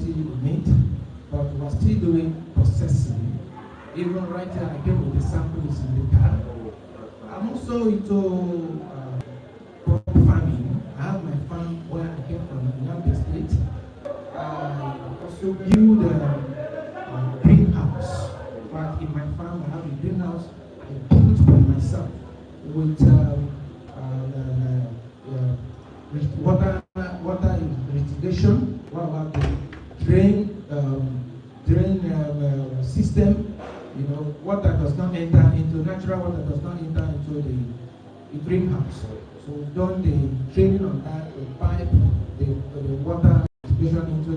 quality meat, but we're still doing processing. Even right here, I came with the samples in the car. I'm also into crop farming. I have my farm where I came from, in United States. I also build a greenhouse. But in my farm, I have a greenhouse I built by myself with water irrigation, what about the drain system, water does not enter into, natural water does not enter into the greenhouse. So we've done the training on that, the pipe, the water irrigation into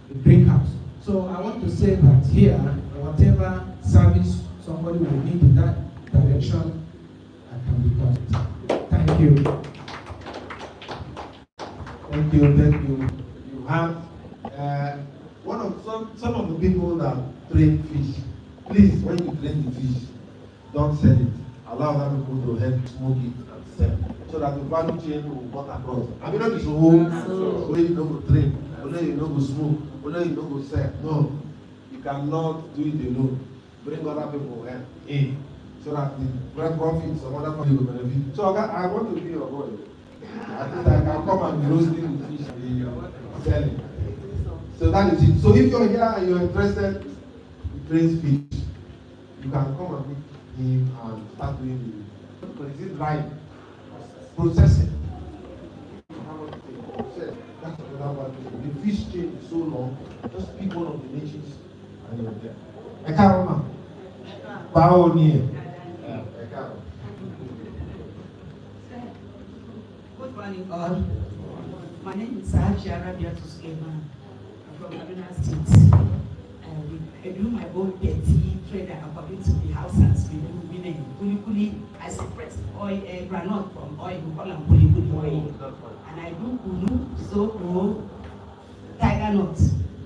the greenhouse. So I want to say that here, whatever service somebody will need in that direction, I can be positive. Thank you. Thank you. You have some of the people that train fish. Please, when you train the fish, don't sell it. Allow other people to help smoke it and sell, so that the value chain will work across. I mean, not just home, where you don't go train, where you don't go smoke, where you don't go sell. No, you cannot do it alone. Bring other people in, so that the profit, some other people will benefit. So I want to be your boy. At least I can come and be roasting the fish and be selling. So that is it. So if you're here and you're interested in train fish, you can come and meet him and start doing the processing. That's another one. The fish chain is so long, just pick one of the niches and you're there. Ekaroma. Baoni. Good morning, all. My name is Harcourt from Kaduna State. I do my own petty trader according to the houses we do women. Kuli, I suppress oil, granite from oil, we call them kuli oil. And I do kunu, soko, tiger nut.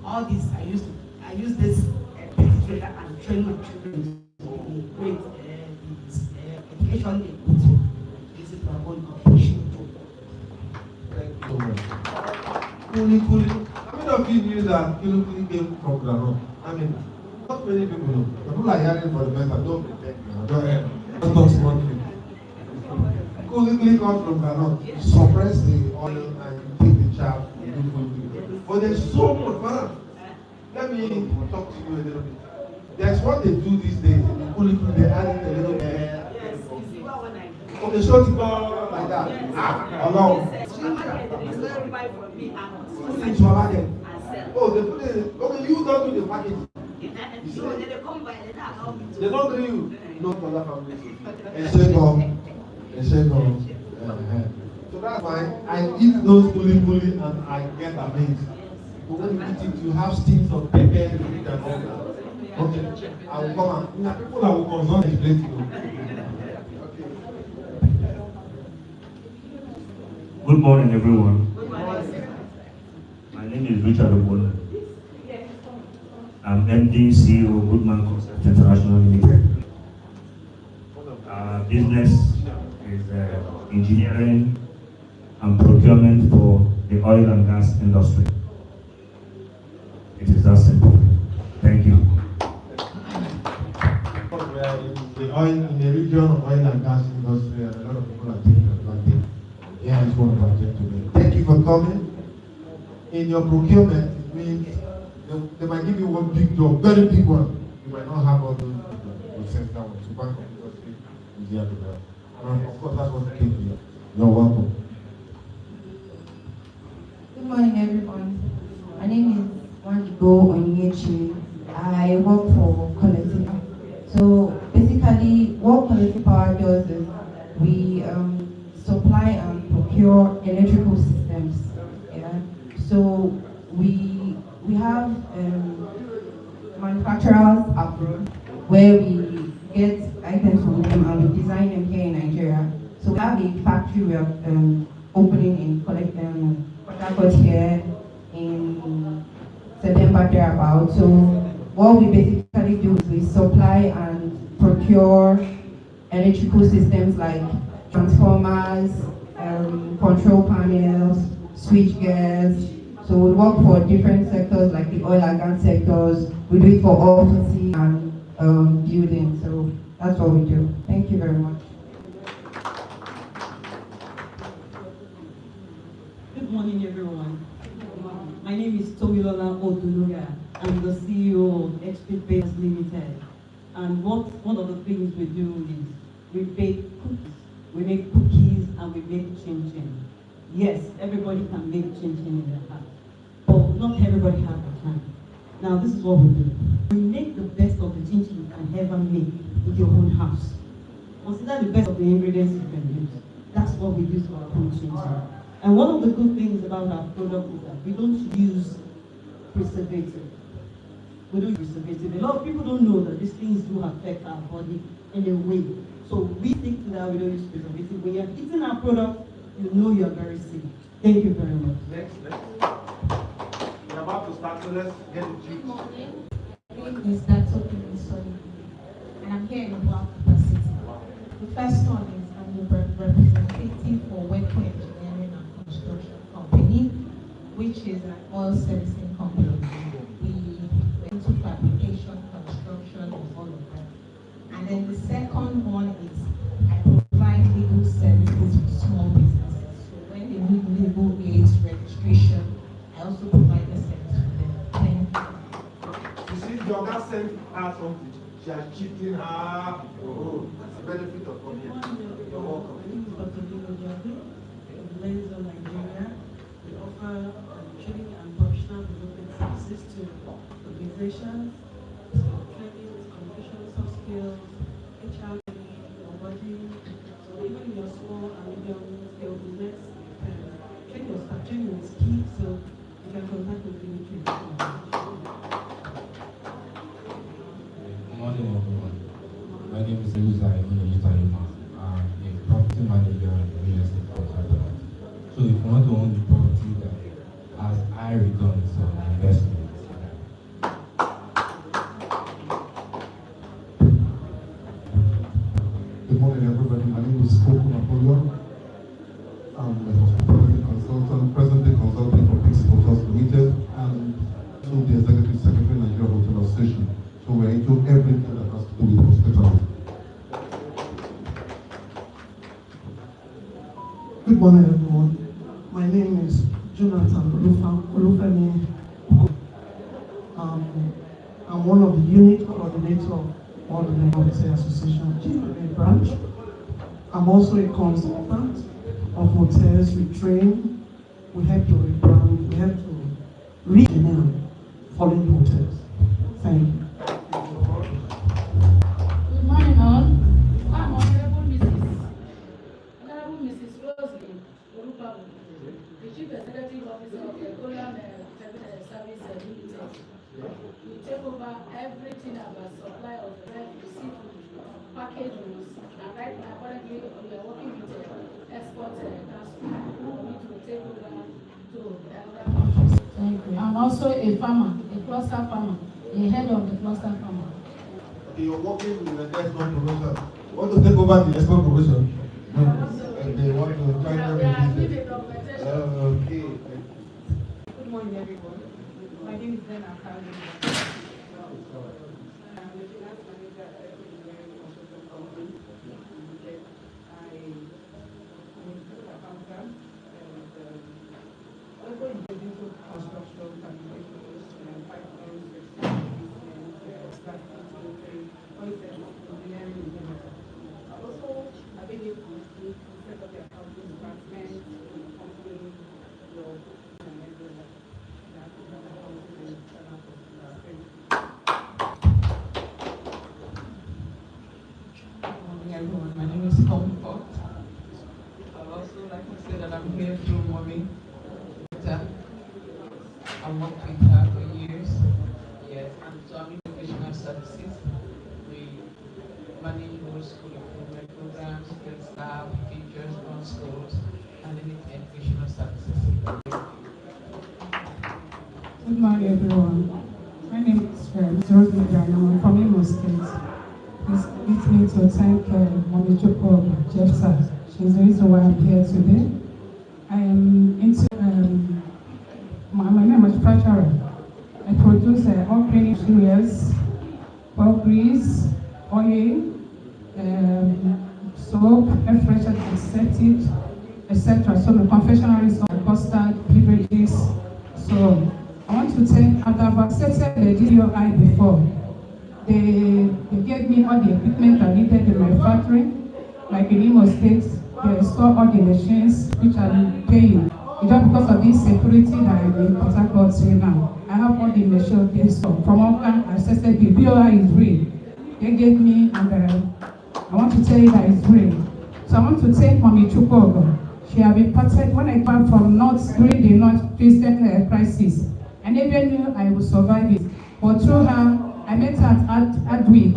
All this I use this petty trader and train my children to create education they put. This is my own operation. Thank you so much. Kuli. How many of you knew that kuli came from granite? I mean, not many people know. People are hearing for the first time. Don't pretend. Go ahead. Don't talk small thing. Kuli comes from granite. You suppress the oil and you take the chaff and do kuli. But there's so much, man. Let me talk to you a little bit. There's what they do these days. In kuli, they add in a little bit. Okay, so it's go like that. Along. Oh, they put it. Okay, you don't do the package. They don't do you. No other families. And so that's why I eat those kuli and I get amazed. But when you eat it, you have steams of pepper and all that. Okay, I will come and people that will consume the plate. Good morning, everyone. My name is Richard Obola. I'm MD, CEO of Goodman Concept International Limited. Our business is engineering and procurement for the oil and gas industry. It is that simple. Thank you. We are in the region of oil and gas industry, and a lot of people are taking advantage. Yeah, I just want to project today. Thank you for coming. In your procurement, it means they might give you one big job, very big one. You might not have all those process that one. So bank of industry is here to help. And of course, that's what came here. You're welcome. Good morning, everyone. My name is Wandigo Onyechi. I work for Collective. So basically, what Collective Power does is we supply and procure electrical systems. Yeah. So we have manufacturers abroad where we get items from them and we design them here in Nigeria. So we have a factory we are opening in Harcourt here in September thereabout. So what we basically do is we supply and procure electrical systems like transformers, control panels, switch gears, So we work for different sectors like the oil and gas sectors. We do it for offices and buildings. So that's what we do. Thank you very much. Good morning, everyone. My name is Tomilola Odunuga. I'm the CEO of XP Bakers Limited. And one of the things we do is we bake cookies. We make cookies and we make chin-chin. Yes, everybody can make chin-chin in their house, but not everybody has the time. Now, this is what we do. We make the best of the chin-chin you can ever make in your own house. Consider the best of the ingredients you can use. That's what we use for our own chin-chin. And one of the good things about our product is that we don't use preservative. We don't use preservative. A lot of people don't know that these things do affect our body in a way. So we stick to that, we don't use preservative. When you're eating our product, you know you're very safe. Thank you very much. Next. We're about to start, so let's get it. Good morning. My name is Dr. Pinisoni, and I'm here in one capacity. The first one is I'm the representative for Weco Engineering and Construction Company, which is an oil servicing company. We into fabrication, construction, and all of that. And then the second one is I provide legal services for small businesses. So when they need legal aids, registration, I also provide the service for them. Thank you. You see, your girl sent her something. She has cheating her. Oh, that's the benefit of coming here. You're welcome. Ladies of Nigeria, we offer training and professional development services to organizations, training, communication, soft skills, HR training, onboarding. So even in your small and medium scale business, training is key. So you can contact with me. Good morning, everyone. My name is EveafriqueNews. I'm a property manager and real estate consultant. So if you want to own the property that has high returns on investment, good morning, everybody. My name is Koku Napoleon. I'm a hospitality consultant, presently consulting for PHCCIMA Hotels Limited, and also the Executive Secretary Nigeria Hotel Association. So we're into everything that has to do with hospitality. Good morning, everyone. My name is Jonathan Olufemi. I'm one of the unit coordinator of all the Hotel Association GMA branch. I'm also a consultant of hotels. We train, we help to rebrand, we help to re-engineer foreign hotels. Thank you. Good morning, all. I'm Honorable Mrs. Rosalie Olupabu, the Chief Executive Officer of the Korean Service Limited. We take over everything about supply of rice, seafood, packaged goods, and right now currently we are working with the export council for me to take over to other countries. Thank you. I'm also a farmer, a cluster farmer, the head of the cluster farmer. You're working with the export promotion. You want to take over the export promotion? No. And they want to join them in business. Okay. Good morning, everyone. My name is Ben Akali. Everyone, my name is Comfort. I'd also like to say that I'm here through Mommy. I've worked with her for years. Yes, and so I'm in educational services. We manage whole school improvement programs, skilled staff, teachers, run schools, and educational services. Good morning, everyone. My name is Rosemary Daniel. I'm from Imo State. Please permit me to thank Mommy Chopo Jefsa. She's the reason why I'm here today. I am into My name is Treasurer. I produce all cleaning cereals, pork grease, oil, soap, air freshener, antiseptic, etc. So the confectionery, so custard, beverages. So I want to thank, I've accepted the BOI before. They gave me all the equipment I needed in my factory, like in Imo State. They installed all the machines which I'm paying. It's just because of this security that I'm in Port Harcourt now. I have all the machines they installed. From Oka, I said the BOI is real. They gave me, and I want to tell you that it's real. So I want to thank Mommy Chukogo. She have imparted when I came from North during the North Christian crisis. I never knew I would survive it. But through her, I met her at Adweep.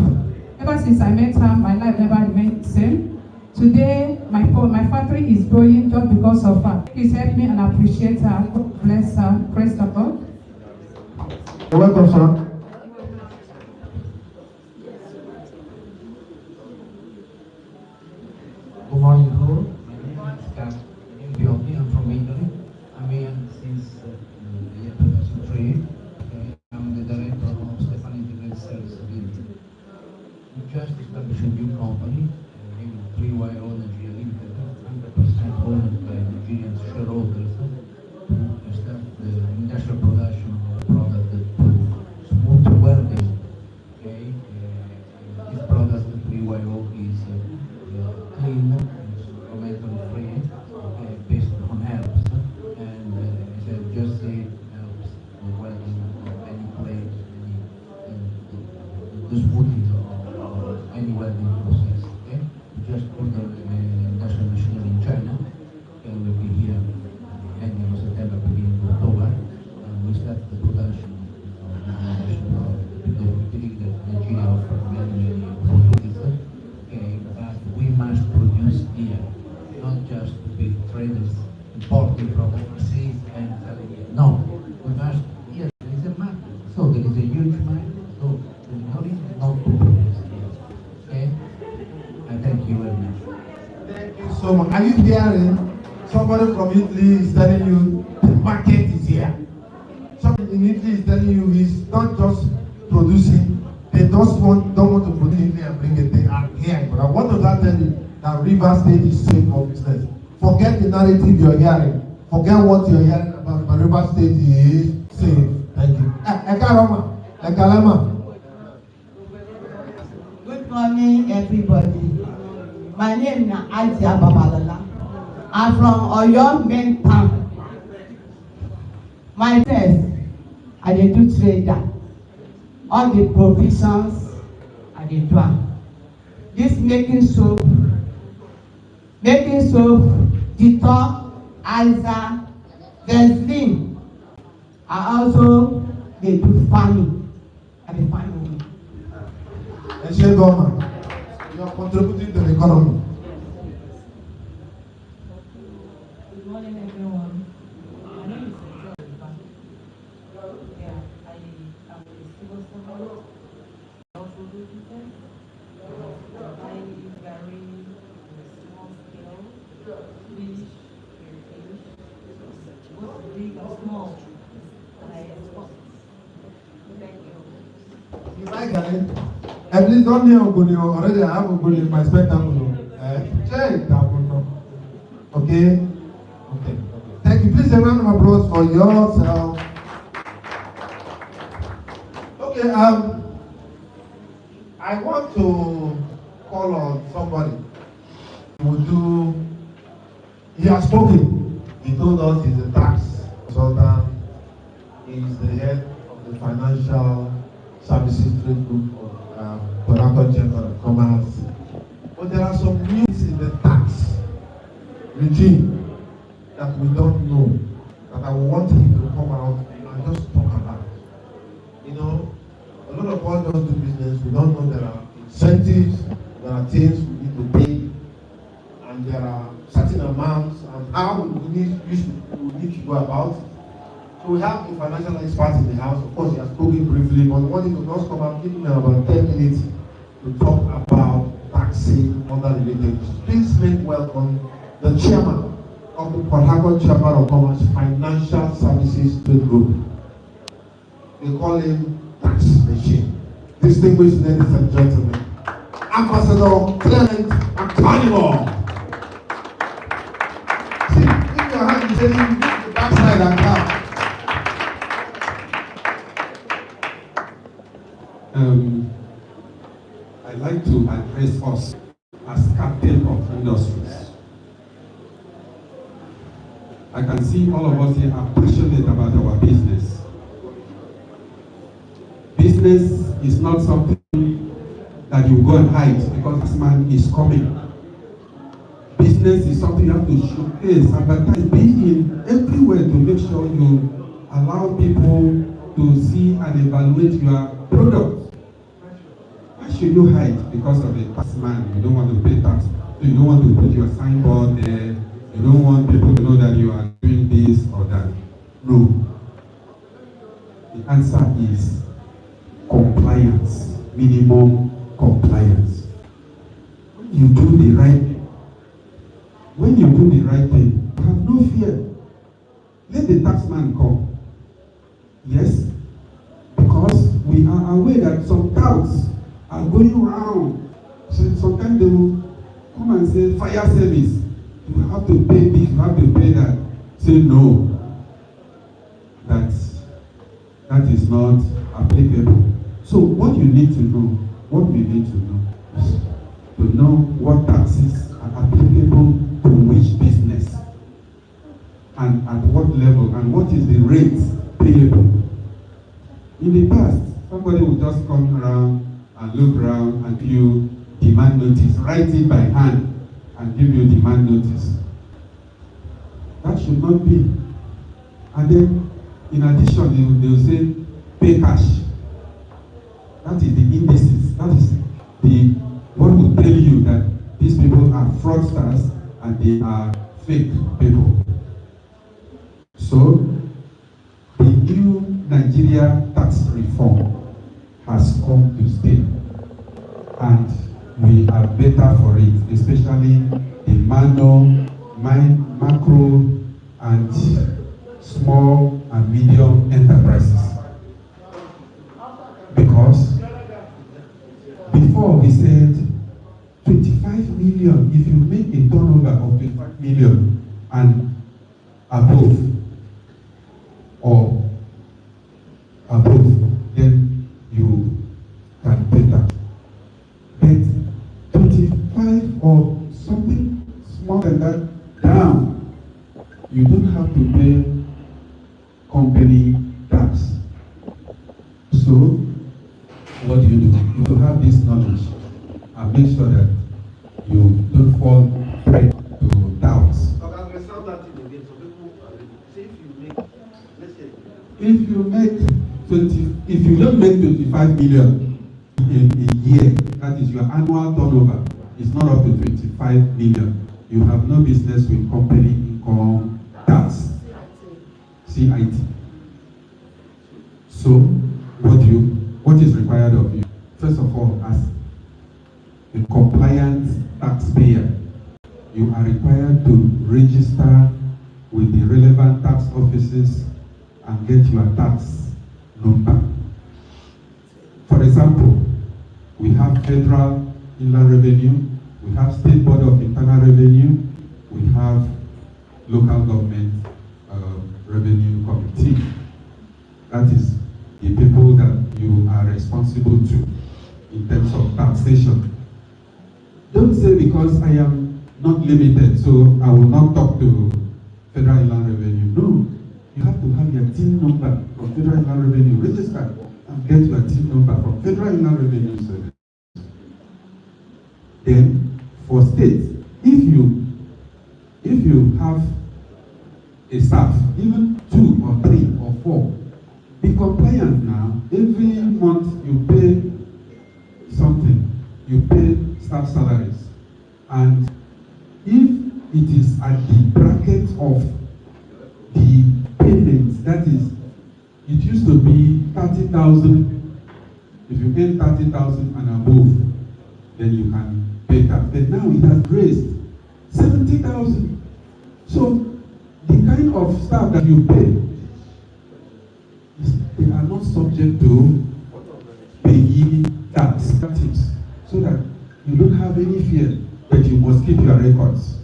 Ever since I met her, my life never remained the same. Today, my factory is growing just because of her. Please help me and appreciate her. God bless her. Praise the Lord. You're welcome, sir. Good morning, all. My name is Carlos. I'm from Italy. I'm here since the year 2003. I'm the director of Stefan Integrated Service Ability. We just established a new company, named 3YO Nigeria Limited, 100% owned by Nigerian shareholders, to start the industrial production of product to smooth welding. Okay? This product, 3YO, is clean, it's environmentally free, based on herbs, and as I just said, helps the welding of any plate, the smoothing of any welding process. Okay? We just put the industrial machinery in China, and we'll be here ending of September, beginning of October, and we start the production of this machine because we believe that Nigeria offers many opportunities. Okay, but we must produce here, not just to be traders importing from overseas and selling it. No, we must, here there is a market, so there is a huge market, so there is no reason not to produce here. Okay? I thank you very much. Thank you so much. Are you hearing? Somebody from Italy is telling you the market is here. Somebody in Italy is telling you he's not just producing, they don't want to produce Italy and bring it. They are here. But what does that tell you? That River State is safe for business. Forget the narrative you're hearing. Forget what you're hearing about. But River State is safe. Thank you. Ekalama. Good morning, everybody. My name is Adia Babalola. I'm from Oyo main town. My first, I dey do trader. All the provisions I dey do am. This making soap, Detox, Aiza, Vaseline. I also dey do farming. I dey farm woman. Engineer government, you are contributing to the economy. Good morning, everyone. My name is yeah, I am a civil servant. I also do business. I vary small scale, fish, both big and small, and I export. Thank you. You like it? At least don't hear Ogoni. Already I have Ogoni in my spectacle. Check that one. Okay? Okay. Thank you. Please a round of applause for yourself. Okay, I want to call on somebody he has spoken. He told us he's a tax consultant. He's the head of the financial services trade group of Port Harcourt Chamber of Commerce. But there are some news in the tax regime that we don't know, that I want him to come out and just talk about. You know, a lot of us just do business, we don't know there are incentives, there are things we need to pay, and there are certain amounts, and how we need to go about it. So we have the financial experts in the house. Of course, he has spoken briefly, but we want him to just come and give him about 10 minutes to talk about taxing under related issues. Please make welcome the chairman of the Port Harcourt Chamber of Commerce Financial Services Trade Group. They call him tax machine. Distinguished ladies and gentlemen, Ambassador Clement Antonio. See, if your hand is telling the backside and clap. I'd like to address us as captain of industries. I can see all of us here are passionate about our business. Business is not something that you go and hide because this man is coming. Business is something you have to showcase, advertise, be in everywhere to make sure you allow people to see and evaluate your product. Why should you hide because of a tax man? You don't want to pay tax. You don't want to put your signboard there. You don't want people to know that you are doing this or that. No. The answer is compliance, minimum compliance. When you do the right thing, you have no fear. Let the taxman come. Yes, because we are aware that some touts are going around. So sometimes they will come and say, fire service, you have to pay this, you have to pay that. Say no. That is not applicable. So what you need to know, what we need to know is to know what taxes are applicable to which business and at what level and what is the rate payable. In the past, somebody would just come around and look around and give you demand notice, write it by hand and give you demand notice. That should not be. And then, in addition, they will say, pay cash. That is the indices. That is the what will tell you that these people are fraudsters and they are fake people. So, the new Nigeria tax reform has come to stay, and we are better for it, especially the macro, and small and medium enterprises. Because before we said 25 million, if you make a turnover of 25 million and above, then you can pay that. But 25 or something smaller than that down, you don't have to pay company tax. So, what do? You have this knowledge and make sure that you don't fall prey to doubts. If you don't make 25 million in a year, that is your annual turnover, is not up to 25 million. You have no business with company income tax, CIT. So, what is required of you? First of all, as a compliant taxpayer, you are required to register with the relevant tax offices and get your tax number. For example, we have Federal Inland Revenue, we have State Board of Internal Revenue, we have Local Government Revenue Committee. That is the people that you are responsible to in terms of taxation. Don't say because I am not limited, so I will not talk to Federal Inland Revenue. No, you have to have your TIN number from Federal Inland Revenue registered and get your TIN number from Federal Inland Revenue Service. Then, for states, if you have a staff, even 2 or 3 or 4, be compliant now. Every month you pay something, you pay staff salaries, and if it is at the bracket of the payments, that is, it used to be 30,000. If you pay 30,000 and above, then you can pay that. But now it has raised 70,000. So the kind of staff that you pay, they are not subject to paying tax, so that you don't have any fear, but you must keep your records.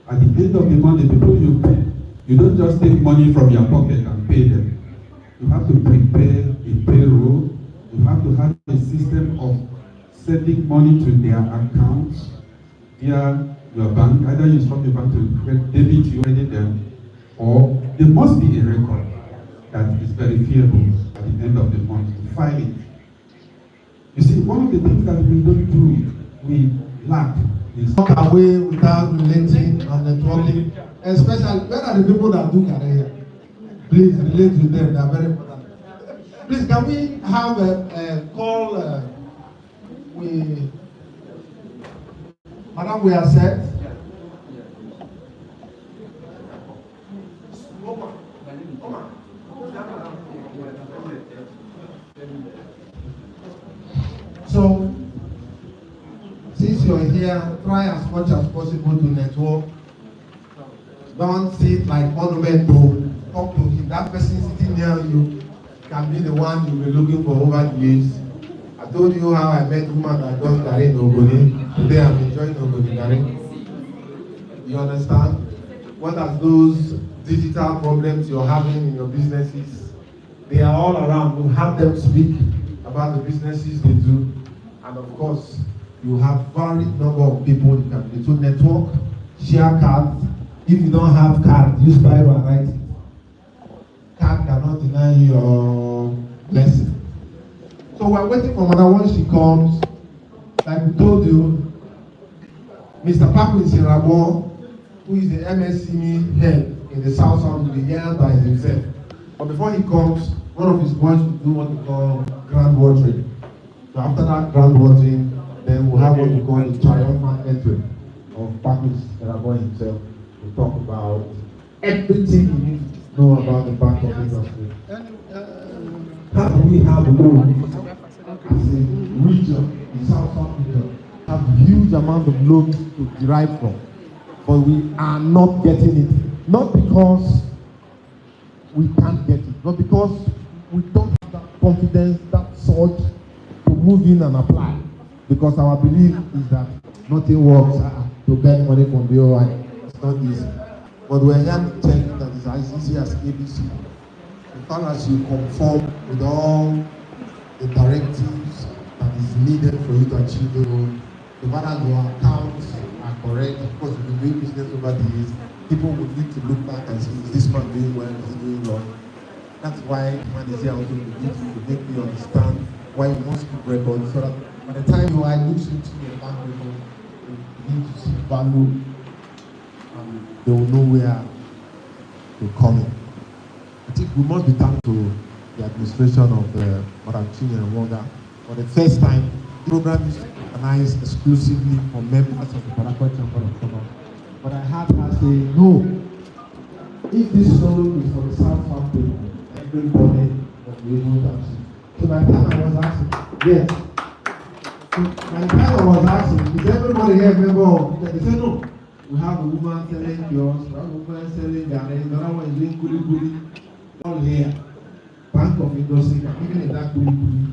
At the end of the month, the people you pay, you don't just take money from your pocket and pay them. You have to prepare a payroll. You have to have a system of sending money to their accounts via your bank. Either you instruct the bank to debit you, credit them, or there must be a record that is verifiable at the end of the month to file it. You see, one of the things that we don't do, we lack, is walk away without relating and networking, especially where are the people that do career? Please relate with them, they are very important. Please, can we have a call? Madam, we are set. So, since you are here, try as much as possible to network. Don't sit like monument to talk to him. That person sitting near you can be the one you've been looking for over the years. I told you how I met woman that does Gari in Ogoni. Today I'm enjoying Ogoni Gari. You understand? What are those digital problems you're having in your businesses? They are all around. You have them speak about the businesses they do. And of course, you have varied number of people you can do. So network, share cards. If you don't have card, use Biro and write it. Card cannot deny your blessing. So we're waiting for Madam when she comes. Like we told you, Mr. Paco Sirabo, who is the MSCME head in the South will be here by himself. But before he comes, one of his boys will do what we call grand watering. So after that grand watering, then we'll have what we call the triumphant entry of Paco Sirabo himself. We talk about everything you need to know about the bank of industry. How do we have loans as a region, the South region, have huge amount of loans to derive from, but we are not getting it. Not because we can't get it, but because we don't have that confidence, that surge to move in and apply. Because our belief is that nothing works to get money from BOI. It's not easy. But we're here to tell you that it's as easy as ABC. As far as you conform with all the directives that is needed for you to achieve the goal, no matter your accounts are correct, of course, you've been doing business over the years, people will need to look back and say, is this man doing well, is he doing wrong? That's why man is here also to make me understand why you must keep records, so that by the time your eye looks into your bank record, you begin to see value, and they will know where to come in. I think we must be thankful to the administration of Madam Chinyere Wonga. For the first time, the program is organized exclusively for members of the Harcourt Chamber of Commerce. But I had her say, no, if this loan is for the South people, everybody will be able to achieve. So by the time I was asking, yes. So by the time I was asking, is everybody here a member of? They said no. We have a woman selling kiosks, we have a woman selling Gari, another one is doing kuli. All here, Bank of Industry, even in that kuli,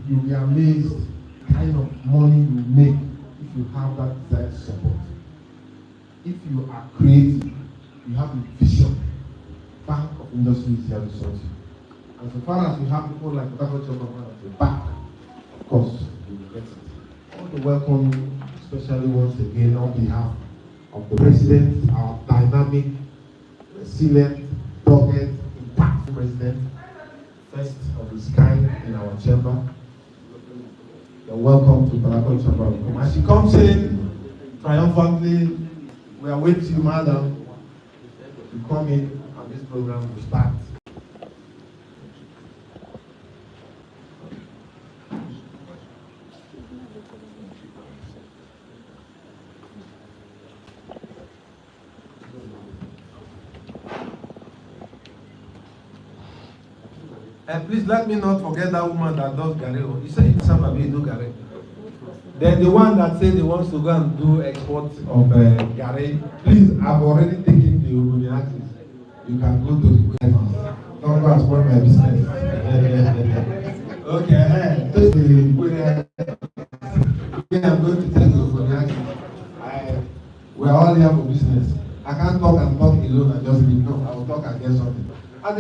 you'll be amazed the kind of money you make if you have that desired support. If you are creative, you have a vision, Bank of Industry is here to support you. And so far as you have people like the Harcourt government at your back, of course, you will get it. I want to welcome you, especially once again on behalf of the President, our dynamic, resilient, dogged, impactful President, first of his kind in our chamber. You're welcome to Harcourt Chamber of Commerce. As she comes in triumphantly, we are waiting you, madam, to come in and this program will start. And please let me not forget that woman that does Gari. You say it's somebody do Gari. Then the one that says he wants to go and do export of Gari. Please, I've already taken the Ogoni axis. you can go to the witnesses. Don't go and spoil my business. Okay, take the I'm going to tell you we are all here for business. I can't talk and talk alone and just leave. No, I will talk and get something. And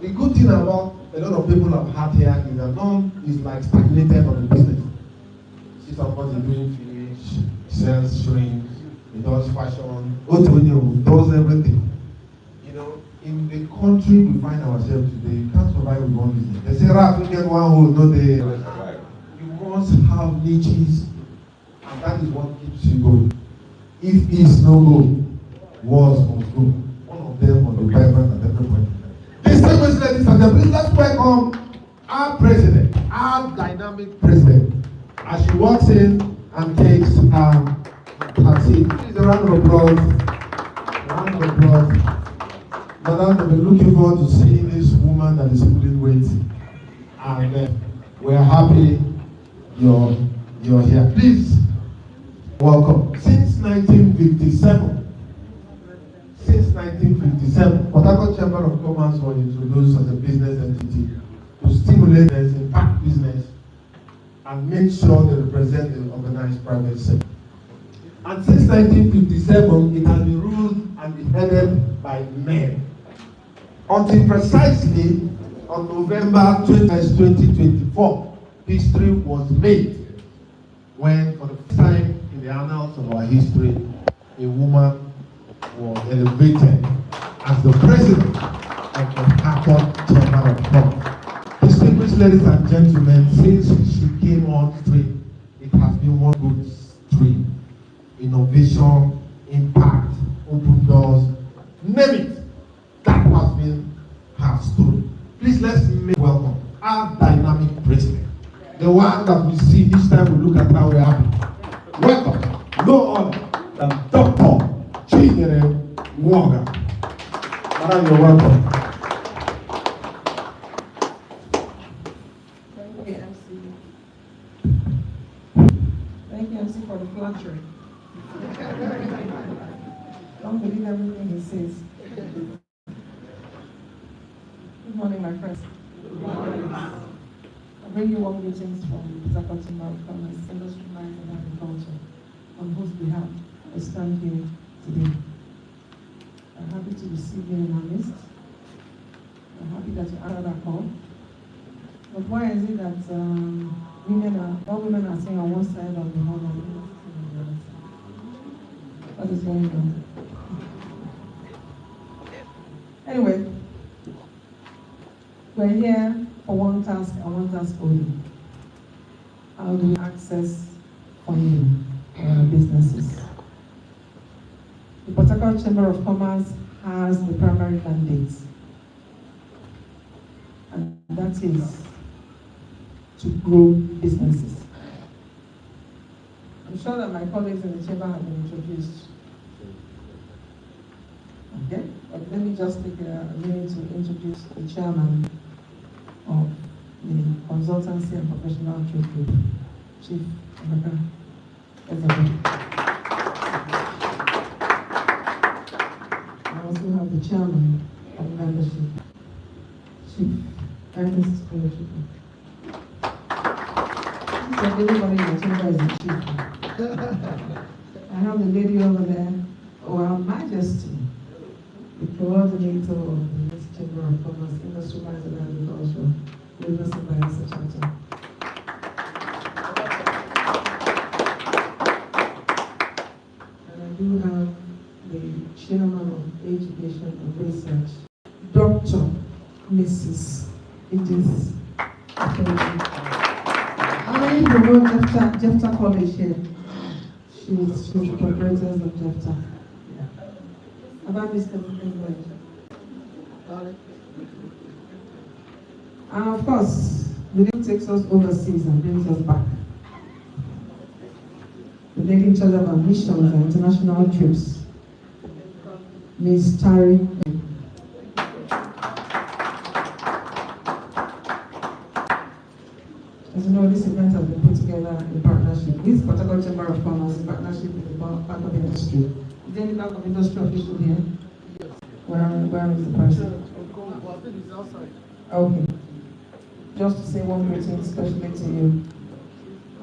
the good thing about a lot of people have had here is that none is like stagnated on the business. See somebody doing fish, sells shrimp, he does fashion, does everything. You know, in the country we find ourselves today, you can't survive with one business. They say, "Rap, you get one hole, no they survive." You must have niches, and that is what keeps you going. If it's no go, wars must go. One of them on the vibrant at every point. Distinguished ladies and gentlemen, let's welcome our president, our dynamic president, as she walks in and takes her seat. Please, a round of applause. A round of applause. Madam, we've been looking forward to seeing this woman that is pulling weight, and we are happy you're here. Please, welcome. Since 1957, Port Harcourt Chamber of Commerce was introduced as a business entity to stimulate and impact business and make sure they represent the organized private sector. And since 1957, it has been ruled and been headed by men. Until precisely on November 2024, history was made when, for the first time in the annals of our history, a woman was elevated as the president of the Harcourt Chamber of Commerce. Distinguished ladies and gentlemen, since she came on stream, it has been one good stream. Innovation, impact, open doors, name it. That has been her story. Please let's make welcome our dynamic president. The one that we see each time we look at how we're happy. Welcome, no other than Dr. Chinyere Mwoga. Madam, you're welcome. Thank you, MC. Thank you, MC, for the flattery. Don't believe everything he says. Good morning, my friends. Good morning. I bring you warm greetings from Harcourt Chamber of Commerce, Industry, Mines and Agriculture, on whose behalf I stand here today. I'm happy to receive you in our midst. I'm happy that you answered our call. But why is it that all women are saying on one side of the hall and on the other side? What is going on? Anyway, we're here for one task and one task only. How do we access funding for our businesses? The Port Harcourt Chamber of Commerce has the primary mandate, and that is to grow businesses. I'm sure that my colleagues in the chamber have been introduced. Okay, but let me just take a minute to introduce the chairman of the Consultancy and Professional Trade Group, Chief Ezeafrique. I also have the chairman of membership, Chief Ernest Ezeafrique. Everybody in the chamber is a chief. I have the lady over there, Her Majesty, the coordinator of the Chamber of Commerce, Industry, Mines and Agriculture, University by Chapter. And I do have the chairman of Education and Research, Dr. Mrs. Idris. I promote Jefta College here. She's the proprietors of Jefta. About Mr. English. And of course, the lady takes us overseas and brings us back. The lady in charge of our missions and international trips, Ms. Tari. As you know, this event has been put together in partnership with Port Harcourt Chamber of Commerce in partnership with the Bank of Industry. Is there any Bank of Industry official here? Where is the person? Okay. Just to say one greeting, especially to you.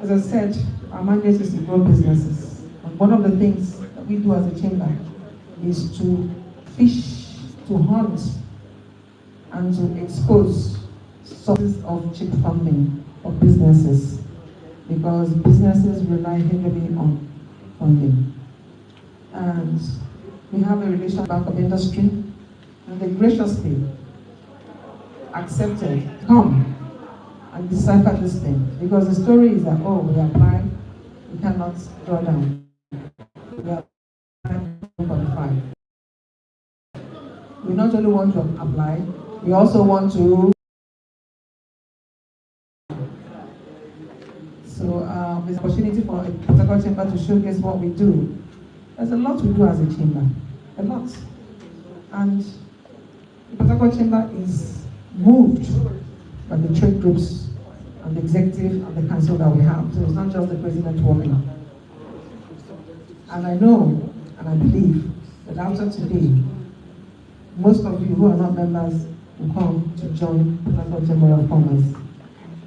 As I said, our mandate is to grow businesses. And one of the things that we do as a chamber is to fish, to hunt, and to expose sources of cheap funding of businesses, because businesses rely heavily on funding. And we have a relation bank of industry, and they graciously accepted to come and decipher this thing, because the story is that, oh, we apply, we cannot draw down. We are qualified. We not only want to apply, we also want to. So there's an opportunity for a Harcourt chamber to showcase what we do. There's a lot we do as a chamber, a lot. And the Harcourt chamber is moved by the trade groups and the executive and the council that we have. So it's not just the president working. And I know and I believe that after today, most of you who are not members will come to join the Harcourt Chamber of Commerce.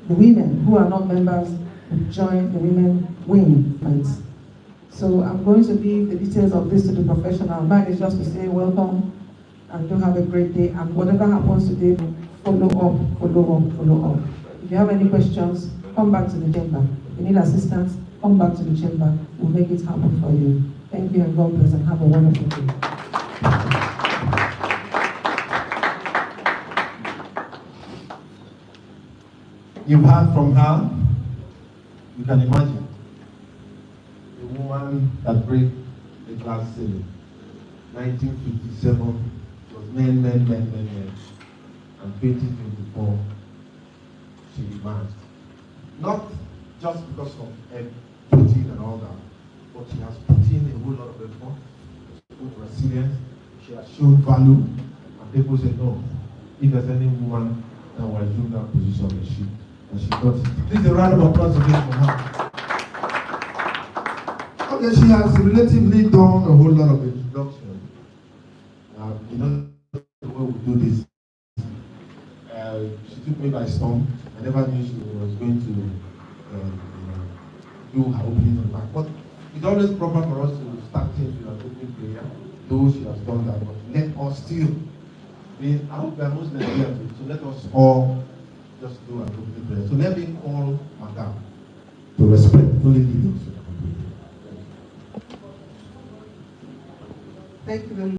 The women who are not members will join the women wing. So I'm going to leave the details of this to the professional. Mine is just to say welcome and do have a great day. And whatever happens today, follow up. If you have any questions, come back to the chamber. If you need assistance, come back to the chamber. We'll make it happen for you. Thank you and God bless and have a wonderful day. You've heard from her, you can imagine. A woman that break the glass ceiling. 1957, it was men. And 2024, she emerged. Not just because of protein and all that, but she has put in a whole lot of effort, she has put resilience, she has shown value, and people say, no, if there's any woman that will assume that position, is she. And she got it. Please a round of applause again for her. Okay, she has relatively done a whole lot of introduction. You know the way we do this. She took me by storm. I never knew she was going to do her opening on the back. But it's always proper for us to start things with an opening prayer. Though she has done that, but let us still. I hope we are most Nigerians, so let us all just do an opening prayer. So let me call Madam to respectfully lead us. Thank you very much.